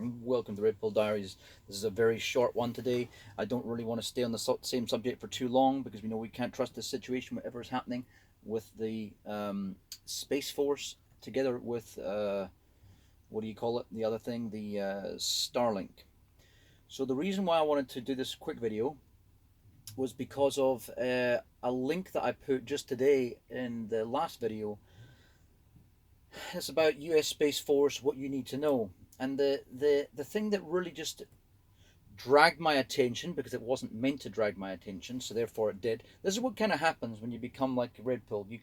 Welcome to Redpill Diaries. This is a very short one today. I don't really want to stay on the same subject for too long because we know we can't trust this situation, whatever is happening with the Spaceforce together with, what do you call it, the other thing, the Starlink. So the reason why I wanted to do this quick video was because of a link that I put just today in the last video. It's about US Space Force, what you need to know. And the thing that really just dragged my attention, because it wasn't meant to drag my attention, so therefore it did. This is what kind of happens when you become like a red pill. You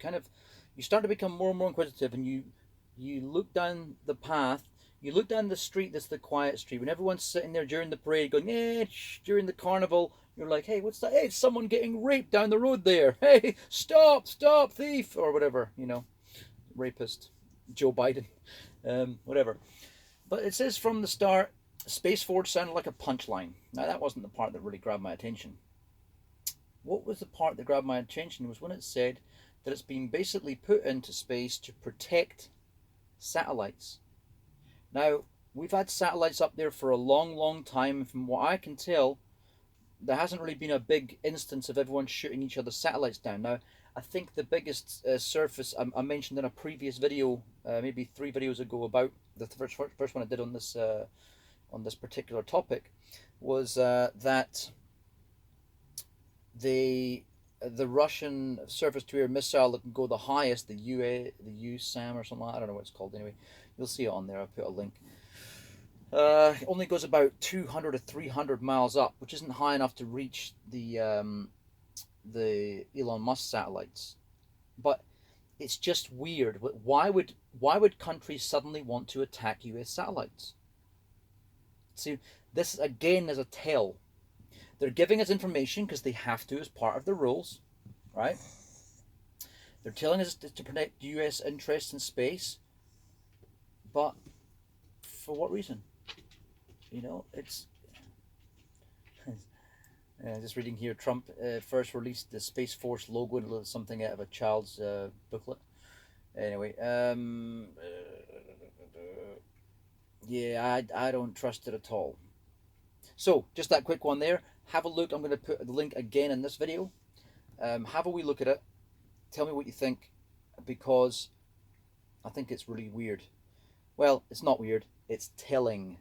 start to become more and more inquisitive, and you look down the path, you look down the street that's the quiet street, when everyone's sitting there during the parade going, eh, during the carnival, you're like, hey, what's that? Hey, it's someone getting raped down the road there. Hey, stop, thief, or whatever, you know, rapist. Joe Biden, whatever. But it says from the start, Space Force sounded like a punchline. Now that wasn't the part that really grabbed my attention. What was the part that grabbed my attention was when it said that it's been basically put into space to protect satellites. Now, we've had satellites up there for a long time, and from what I can tell, there hasn't really been a big instance of everyone shooting each other's satellites down. Now, I think the biggest surface I mentioned in a previous video, maybe 3 videos ago, about the first one I did on this particular topic, was that the Russian surface-to-air missile that can go the highest, the USAM or something, I don't know what it's called anyway. You'll see it on there. I'll put a link. It only goes about 200 or 300 miles up, which isn't high enough to reach the Elon Musk satellites. But it's just weird. Why would countries suddenly want to attack US satellites? See, this again is a tell. They're giving us information because they have to as part of the rules, right? They're telling us to protect US interests in space, but for what reason? You know, it's just reading here. Trump first released the Space Force logo, something out of a child's booklet. Anyway, yeah, I don't trust it at all. So, just that quick one there. Have a look. I'm going to put the link again in this video. Have a wee look at it. Tell me what you think, because I think it's really weird. Well, it's not weird. It's telling.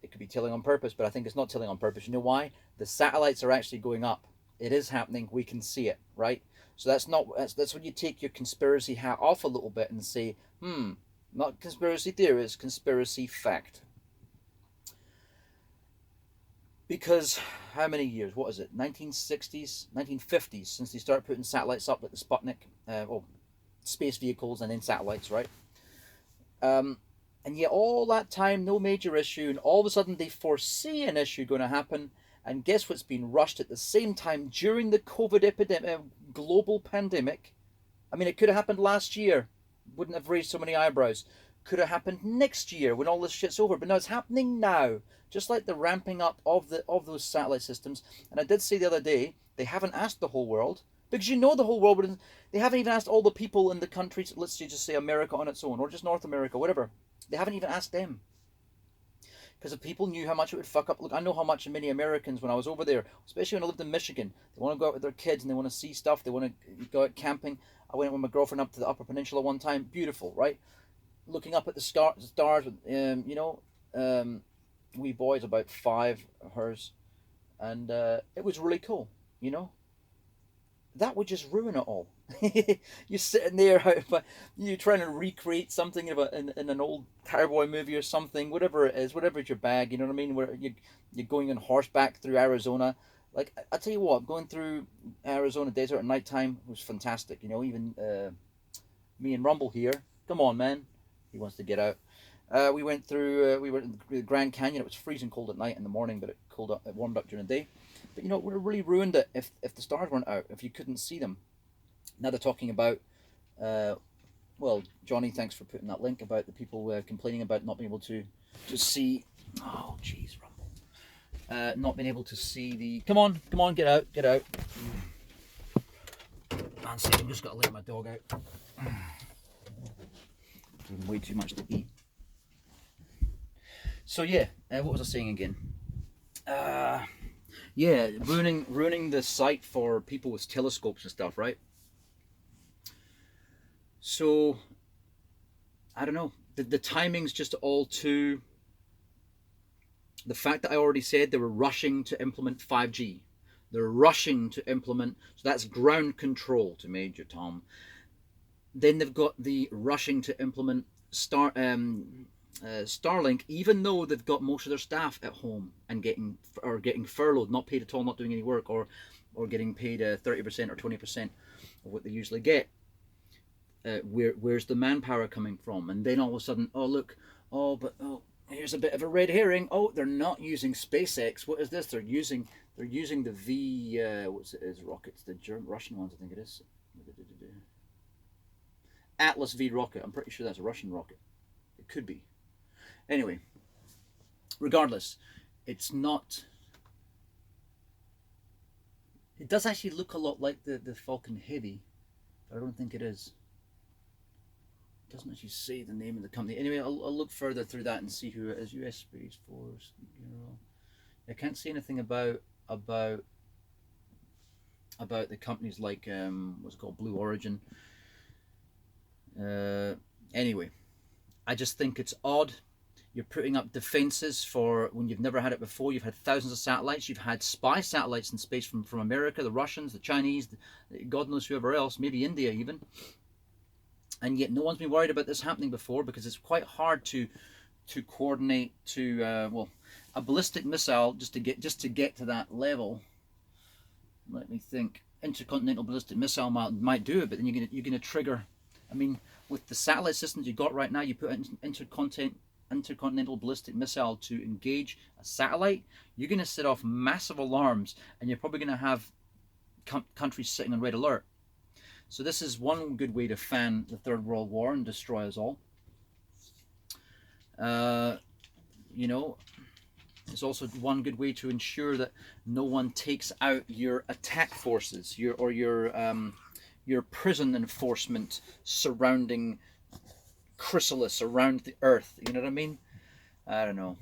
It could be telling on purpose, but I think it's not telling on purpose. You know why? The satellites are actually going up. It is happening. We can see it, right? So that's when you take your conspiracy hat off a little bit and say, not conspiracy theory, it's conspiracy fact. Because how many years? What is it? 1960s, 1950s, since they started putting satellites up like the Sputnik, space vehicles and then satellites, right? And yet all that time, no major issue, and all of a sudden they foresee an issue going to happen, and guess what's been rushed at the same time during the COVID epidemic, global pandemic? I mean, it could have happened last year, wouldn't have raised so many eyebrows. Could have happened next year when all this shit's over, but no, it's happening now. Just like the ramping up of those satellite systems. And I did say the other day, they haven't asked the whole world, because you know the whole world wouldn't. They haven't even asked all the people in the countries, let's just say America on its own, or just North America, whatever. They haven't even asked them. Because if people knew how much it would fuck up. Look, I know how much many Americans, when I was over there, especially when I lived in Michigan, they want to go out with their kids and they want to see stuff. They want to go out camping. I went with my girlfriend up to the Upper Peninsula one time. Beautiful, right? Looking up at the stars, wee boys, about 5, hers. And it was really cool, you know? That would just ruin it all. You're sitting there, you're trying to recreate something in an old cowboy movie or something, whatever it is, whatever's your bag, you know what I mean? Where you're going on horseback through Arizona. Like, I tell you what, going through Arizona desert at nighttime was fantastic. You know, even me and Rumble here, come on, man, he wants to get out. We went through, we were in the Grand Canyon. It was freezing cold at night, in the morning, but it warmed up during the day. But you know, it would have really ruined it if the stars weren't out, if you couldn't see them. Now they're talking about, well, Johnny, thanks for putting that link about the people complaining about not being able to see. Oh, jeez, Rumble. Not being able to see the. Come on, get out. Man, see, I'm just got to let my dog out. Giving way too much to eat. So yeah, what was I saying again? Yeah, ruining the sight for people with telescopes and stuff, right? So I don't know. The timing's just all too. The fact that I already said they were rushing to implement 5G. They're rushing to implement. So that's ground control to Major Tom. Then they've got the rushing to implement Starlink, even though they've got most of their staff at home and getting furloughed, not paid at all, not doing any work, or getting paid 30% or 20% of what they usually get. Where's the manpower coming from? And then all of a sudden, oh look, here's a bit of a red herring. Oh, they're not using SpaceX. What is this? They're using the V what's it is rockets, the Russian ones, I think it is. Atlas V rocket. I'm pretty sure that's a Russian rocket. It could be. Anyway, regardless, it's not. It does actually look a lot like the Falcon Heavy, but I don't think it is. It doesn't actually say the name of the company. Anyway, I'll look further through that and see who it is. US Spaceforce. I can't see anything about the companies like what's it called, Blue Origin. Anyway, I just think it's odd. You're putting up defenses for when you've never had it before. You've had thousands of satellites. You've had spy satellites in space from America, the Russians, the Chinese, God knows whoever else, maybe India even. And yet no one's been worried about this happening before, because it's quite hard to coordinate a ballistic missile just to get to that level. Let me think. Intercontinental ballistic missile might do it, but then you're gonna trigger. I mean, with the satellite systems you got right now, you put an intercontinental ballistic missile to engage a satellite, you're going to set off massive alarms, and you're probably going to have countries sitting on red alert. So this is one good way to fan the Third World War and destroy us all. It's also one good way to ensure that no one takes out your attack forces, your prison enforcement surrounding chrysalis around the Earth. You know what I mean? I don't know.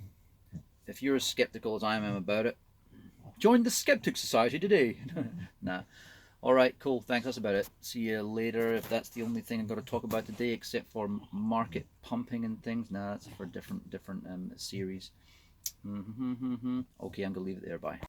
If you're as skeptical as I am about it, join the Skeptic Society today. Nah. All right, cool. Thanks. That's about it. See you later. If that's the only thing I've got to talk about today, except for market pumping and things, nah, that's for different series. Okay, I'm gonna leave it there. Bye.